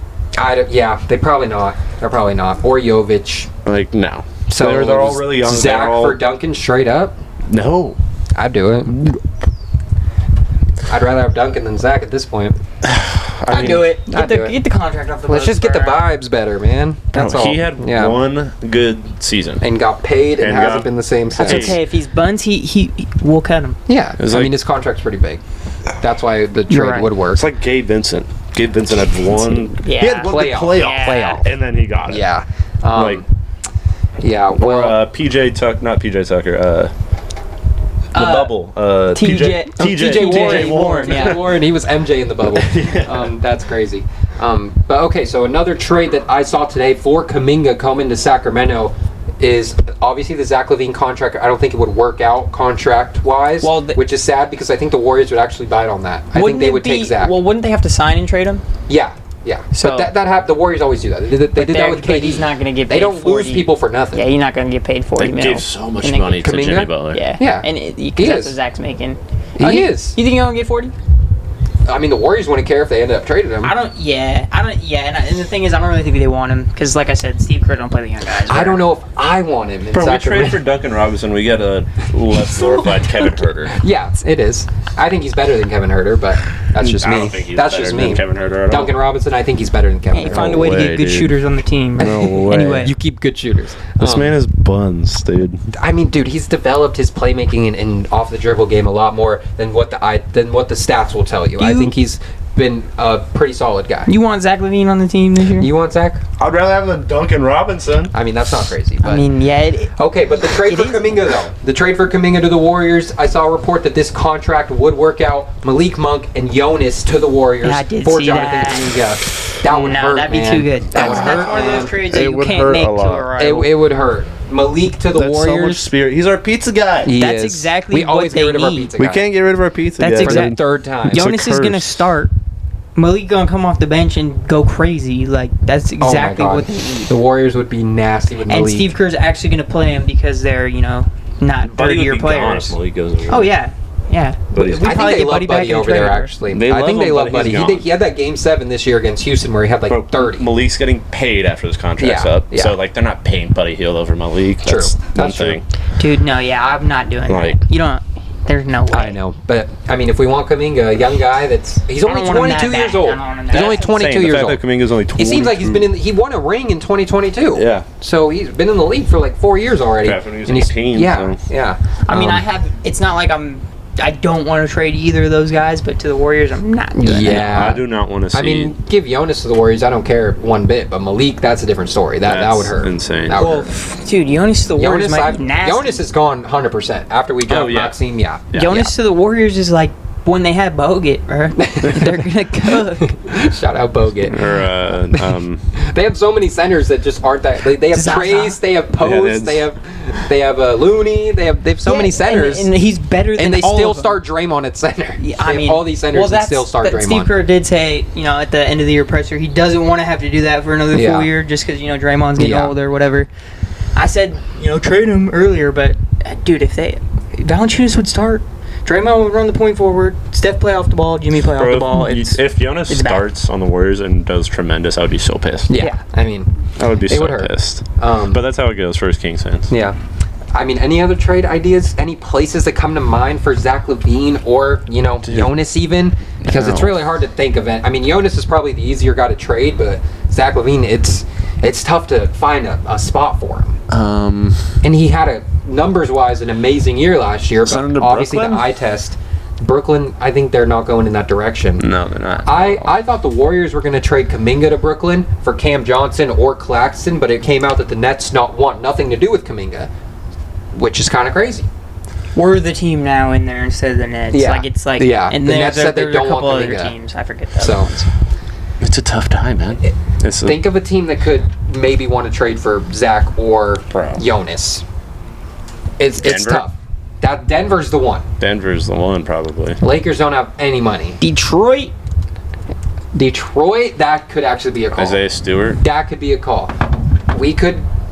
They probably not. They're probably not. Or Jovic. No. So they're all really young. Zach for Duncan straight up? No. I'd do it. I'd rather have Duncan than Zach at this point. I'd do it. Get the contract off the Let's just get the vibes better, man. That's all. He had one good season. And got paid and hasn't been the same since. That's okay. If he's buns, he we'll cut him. Yeah. His contract's pretty big. That's why the trade would work. It's like Gabe Vincent. Gabe Vincent had one. Yeah. He had one Playoff. and then he got it. Yeah. Well, PJ Tucker, not PJ Tucker. The bubble. TJ Warren. Yeah. Warren. He was MJ in the bubble. That's crazy. But okay, so another trade that I saw today for Kuminga coming to Sacramento is obviously the Zach LaVine contract. I don't think it would work out contract-wise, which is sad because I think the Warriors would actually bite on that. I think they would take Zach. Well, wouldn't they have to sign and trade him? Yeah. So but that the Warriors always do that. They did that with KD. He's not going to get paid. They don't lose people for nothing. Yeah, he's not going to get paid $40 million. They gave so much money to Jimmy Butler. Yeah. And that's what Zach's making. He is. You think he's going to get 40? I mean, the Warriors wouldn't care if they ended up trading him. And the thing is, I don't really think they want him because, like I said, Steve Kerr don't play the young guys. I don't know if I want him. Bro, we traded for Duncan Robinson. We get a less glorified Kevin Huerter. Yeah, it is. I think he's better than Kevin Huerter, but that's just me. I don't think he's that's better just than me. Kevin Huerter at Duncan Robinson, I think he's better than Kevin Hey, Huerter. find a way to get good shooters on the team. No way. Anyway, You keep good shooters. This man is buns, dude. I mean, dude, he's developed his playmaking and off the dribble game a lot more than what the stats will tell you. I think he's been a pretty solid guy. You want Zach LaVine on the team this year? You want Zach? I'd rather have than Duncan Robinson. I mean, that's not crazy. But. I mean, yeah. Okay, but the trade for Kuminga, though. The trade for Kuminga to the Warriors, I saw a report that this contract would work out Malik Monk and Jonas to the Warriors for Jonathan Kuminga. That would hurt, that'd be man. too good. That would hurt, That's one of those trades that you would can't hurt make a to lot. a rival. It would hurt. Malik to the That's so much Warriors. spirit. He's our pizza guy. That's exactly we always what get rid they of our need. pizza We guy. can't get rid of our pizza That's guy. For exactly- the third time. Jonas is going to start. Malik going to come off the bench and go crazy. Like, that's exactly oh my God. what they need. The Warriors would be nasty with Malik. And Steve Kerr's actually going to play him because they're, not third-year players. Malik goes over. Oh, yeah. Yeah. But he's- We I think probably they get love Buddy back Buddy in over trade there, over. actually. They I love think they him, love but Buddy. he's He gone. had that Game 7 this year against Houston where he had, 30. Malik's getting paid after his contract's Yeah, up. yeah. So, they're not paying Buddy Hield over Malik. True. That's one That's true. thing. Dude, no, yeah, I'm not doing Like- that. You don't. There's no way. I know. But, I mean, if we want Kuminga, a young guy he's I only don't want him that 22 years bad. old. I don't want him He's that only bad. 22 years The fact old. that Kuminga's only 20. It seems like he won a ring in 2022. Yeah. So he's been in the league for 4 years already. Yeah, when he was And 18, Yeah, so. yeah. I mean, it's not like I don't want to trade either of those guys, but to the Warriors, I'm not doing that. Yeah. I do not want to see. I mean, give Jonas to the Warriors. I don't care one bit. But Malik, that's a different story. That That's would hurt. insane. That would Well, hurt. dude, Jonas to the Warriors might be nasty. Jonas is gone 100%. After we dropped yeah. Maxime, yeah. Jonas to the Warriors is like when they had Bogut, bro. They're gonna cook. Shout out Bogut. Or They have so many centers that just aren't that. They have Zaza. Trace, they have Post, they have Looney. They have so many centers, and he's better than and they all still of them. start Draymond at center. Yeah, They I have mean, all these centers and still start Draymond. Steve Kerr did say, at the end of the year presser, he doesn't want to have to do that for another Yeah. full year just because Draymond's getting Yeah. older or whatever. I said, trade him earlier, but dude, if Valanciunas would start, Draymond would run the point forward, Steph play off the ball, Jimmy play off the ball. If Jonas it's bad. starts on the Warriors and does tremendous, I would be so pissed. Yeah, I mean, I would be so would hurt. pissed. But that's how it goes for his Kings fans. yeah. I mean, any other trade ideas? Any places that come to mind for Zach LaVine or Jonas even? Because it's really hard to think of it. I mean, Jonas is probably the easier guy to trade, but Zach LaVine, it's tough to find a spot for him. And he had numbers-wise an amazing year last year, Send him but to obviously Brooklyn? the eye test. Brooklyn, I think they're not going in that direction. No, they're not. I thought the Warriors were going to trade Kuminga to Brooklyn for Cam Johnson or Claxton, but it came out that the Nets want nothing to do with Kuminga, which is kind of crazy. We're the team now in there instead of the Nets. Yeah. And The Nets said they there's don't a couple want other Kuminga. teams. I forget that. So It's a tough time, man. think of a team that could maybe want to trade for Zach or Bro. Jonas. It's Denver? tough. That Denver's the one. Denver's the one, probably. Lakers don't have any money. Detroit. Detroit, that could actually be a call. Isaiah Stewart. That could be a call.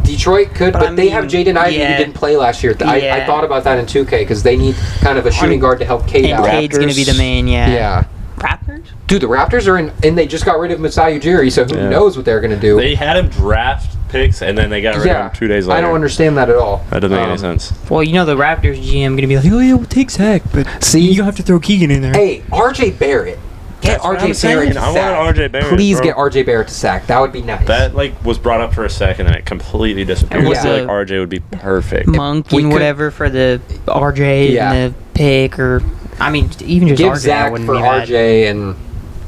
Detroit could, but I they have mean, Jaden Ivey who yeah. didn't play last year. I Yeah. thought about that in 2K because they need kind of a shooting guard to help Cade And out. Cade's going to be the main, Yeah. Raptors? Dude, the Raptors are in, and they just got rid of Masai Ujiri, so who knows what they're going to do. They had him draft picks, and then they got rid of him 2 days later. I don't understand that at all. That doesn't make any sense. Well, you know the Raptors GM going to be like, oh, yeah, we'll take Zach, but See? you have to throw Keegan in there. Hey, RJ Barrett. Get That's what RJ I'm saying. Barrett to I sack. want RJ Barrett. Please bro. get RJ Barrett to sack. That would be nice. That was brought up for a second, and it completely disappeared. And I feel was like RJ would be perfect. Monk we and could- whatever for the RJ Yeah. and the pick, or I mean, even just Give RJ, I Zach wouldn't for be mad. RJ, and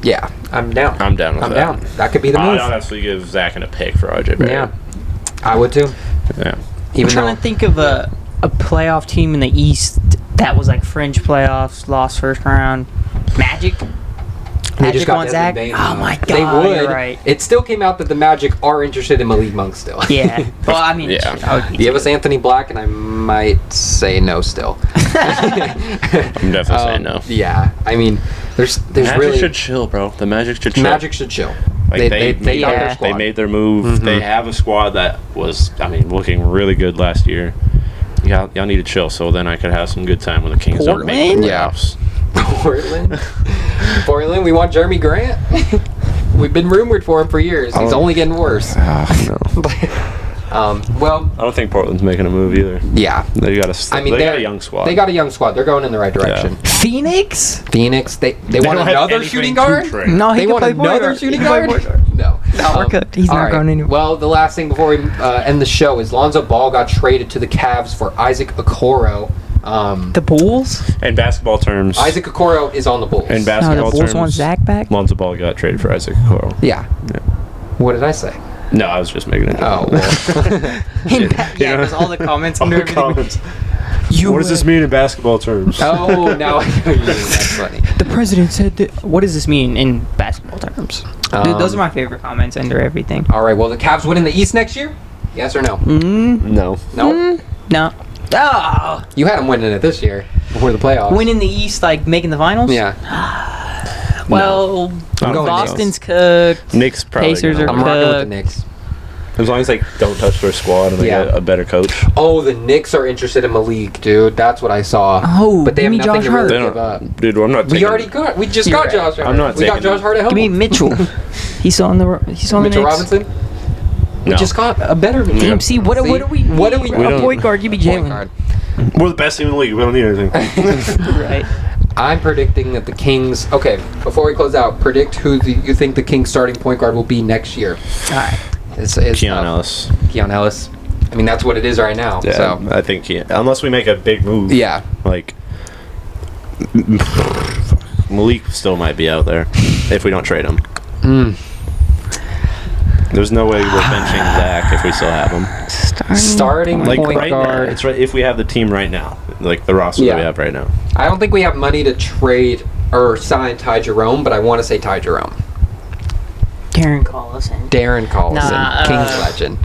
yeah, I'm down. I'm down with I'm that. down. That could be the move. I'd honestly give Zach and a pick for RJ Barrett. Yeah, I would too. Yeah. I'm Even trying though to think of a playoff team in the East that was like fringe playoffs, lost first round. Magic. they just Magic got on Desmond Zach. Bane. Oh my god, They would. you're right. It still came out that the Magic are interested in Malik Monk still. Yeah. Well, I mean, Yeah. I would be Give us Anthony Black, and I might say no still. I'm definitely saying no. Yeah, I mean, there's Magic really should chill, bro. The Magic should chill. Magic should chill. Like they got their yeah. squad. They made their move. They have a squad that was, I mean, looking really good last year. Y'all need to chill, so then I could have some good time when the Kings don't make the Portland? Yeah. playoffs. Portland, we want Jeremy Grant. We've been rumored for him for years. He's only getting worse. No. Well, I don't think Portland's making a move either. yeah. They got a, I mean, they got they're- a young squad. They got a young squad. They're going in the right direction. Phoenix. Phoenix, they want don't have another anything shooting to guard? trade. No, he They can want play point another guard. shooting He can play guard? point guard. No. No, we're cooked. He's all not right. going anywhere. Well, the last thing before we end the show is Lonzo Ball got traded to the Cavs for Isaac Okoro. The Bulls. In basketball terms, Isaac Okoro is on the Bulls. in No, basketball the Bulls terms, want Zach back. Lonzo Ball got traded for Isaac Okoro. Yeah. What did I say? No, I was just making it. Oh, well. Yeah, because all the comments All under the everything. comments. What does this mean in basketball terms? Oh, now I know what you mean. That's funny. The president said that. What does this mean in basketball terms? Dude, those are my favorite comments under everything. All right, well, the Cavs win in the East next year? Yes or no? No. No? No. Oh, You had them winning it this year before the playoffs. winning the East, like making the finals. Yeah. Well, I'm going Boston's cooked. Knicks probably. Pacers gonna are I'm win. rocking with the cooked. Knicks. As long as they don't touch their squad and they Yeah. get a better coach. Oh, the Knicks are interested in Malik, dude. That's what I saw. Oh, but they have give me nothing Josh to really They give don't, up. dude. I'm not. We taking, already got. We just You're got right. Josh Hart. I'm not We got taking- Josh Hart at home. Give me Mitchell. He's on the. He's on Mitchell the Knicks. Robinson. We No. just got a better Mitchell. Damn, see what do we? What do we? A don't- point guard. Give me Point Jalen. guard. We're the best team in the league. We don't need anything. Right. I'm predicting that the Kings. Okay, before we close out, predict who you think the Kings starting point guard will be next year. All right. It's Keon Ellis. Keon Ellis. I mean, that's what it is right now. Yeah, So I think unless we make a big move. yeah, Like Malik still might be out there if we don't trade him. There's no way we're benching Zach if we still have him. starting Like point right guard. now, it's right if we have the team right now, like the roster that we Yeah. have right now. I don't think we have money to trade or sign Ty Jerome, but I want to say Ty Jerome. Darren Collison. Darren Collison, Nah, Kings legend.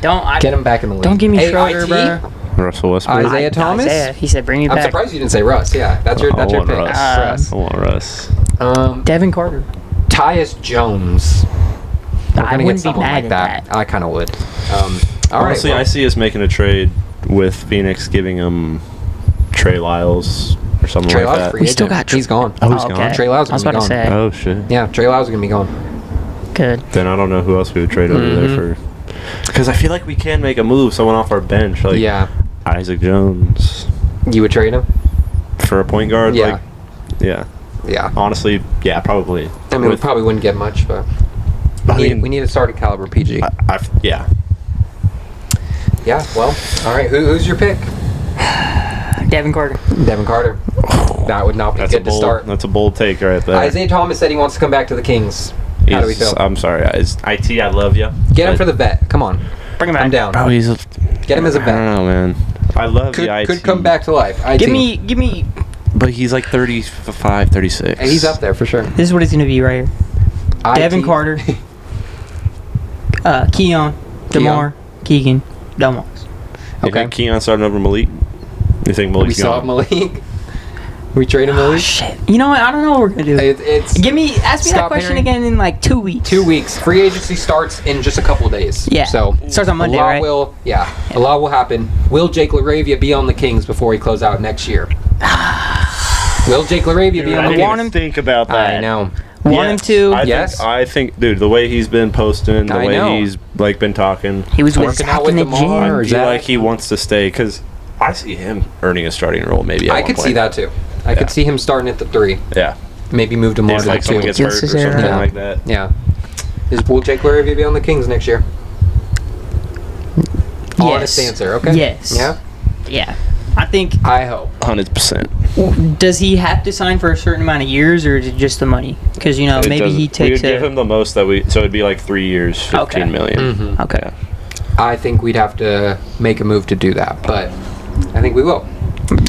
Don't Get him back in the league. Don't give me Hey, Schroeder, IT? bro. Russell Westbrook. Isaiah Thomas? Isaiah. He said, "Bring me I'm back." surprised you didn't say Russ. Yeah, that's your I pick. want Russ. Russ. I want Russ. Devin Carter. Tyus Jones. We're I gonna wouldn't be someone mad like at that. I kind of would. All right. Honestly, well, I see us making a trade with Phoenix, giving him Trey Lyles or something Trey like Lyles that. free We still agent. got He's gone. Oh, he's okay. gone? Trey Lyles I was is gonna about be to gone. say. Oh shit. Yeah, Trey Lyles is gonna be gone. Good. Then I don't know who else we would trade over there for. Because I feel like we can make a move, someone off our bench, like Yeah, Isaac Jones you would trade him. for a point guard. Yeah. Like, yeah. Yeah. Honestly, yeah, probably. I mean, we With- probably wouldn't get much, but we need a starting caliber PG. yeah. Yeah. Well, all right. Who's your pick? Devin Carter. Devin Carter. That would not be That's a good to bold. start. That's a bold take right there. Isaiah Thomas said he wants to come back to the Kings. How do we feel? I'm sorry, IT. I love you. Get him for the vet. Come on. Bring him back. I'm down. Bro, he's. Get him as a I vet. don't know, man. I love the IT. Could come back to life. IT. Give me. But he's like 35, 36. He's up there for sure. This is what it's gonna be right here. Devin IT. Carter. Keon. DeMar. Keegan. Delmos. You Okay. think Keon starting over Malik? You think We Malik's still have gone? Malik. We trade him Oh, Malik. shit. You know what? I don't know what we're gonna do. It's Ask me Scott that question Perry. again in like 2 weeks. 2 weeks. Free agency starts in just a couple of days. Yeah. So Starts on Monday, a lot right? a lot will happen. Will Jake LaRavia be on the Kings before he close out next year? Will Jake LaRavia be I on the didn't Kings? even think about that. I know. Want him to. I think, dude, the way he's been posting, the I way know. he's like been talking, He was with Working Zach out with in the DeMar, gym. I feel Zach. like he wants to stay because I see him earning a starting role. Maybe at I one could point. see that too. I could see him starting at the 3. Yeah, Maybe move to more if to like the someone 2. gets hurt or Yes, something yeah. like that. Yeah. Will Jake LaRavia be on the Kings next year? Honest answer, okay? Yes. Yeah? Yeah. I think. I hope. 100%. Does he have to sign for a certain amount of years, or is it just the money? Because maybe he We takes would give him the most that so it'd be like 3 years, 15 Okay. million. Mhm. Okay. I think we'd have to make a move to do that, but I think we will.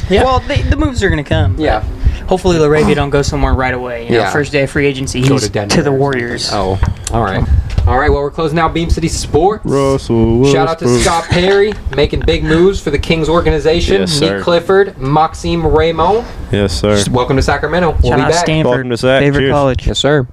Yeah. Well, the moves are gonna come. Yeah. Hopefully, LaRavia don't go somewhere right away. You know, Yeah. first day of free agency, Go he's to Denver to the or Warriors. Oh, all right. All right, well, we're closing out Beam City Sports. Russell Shout out to Scott Perry making big moves for the Kings organization. Yes, sir. Nique Clifford, Maxime Raynaud. Yes, sir. Welcome to Sacramento. We'll Shout be out back. Stanford, Welcome to Sac. favorite Cheers. college. Yes, sir.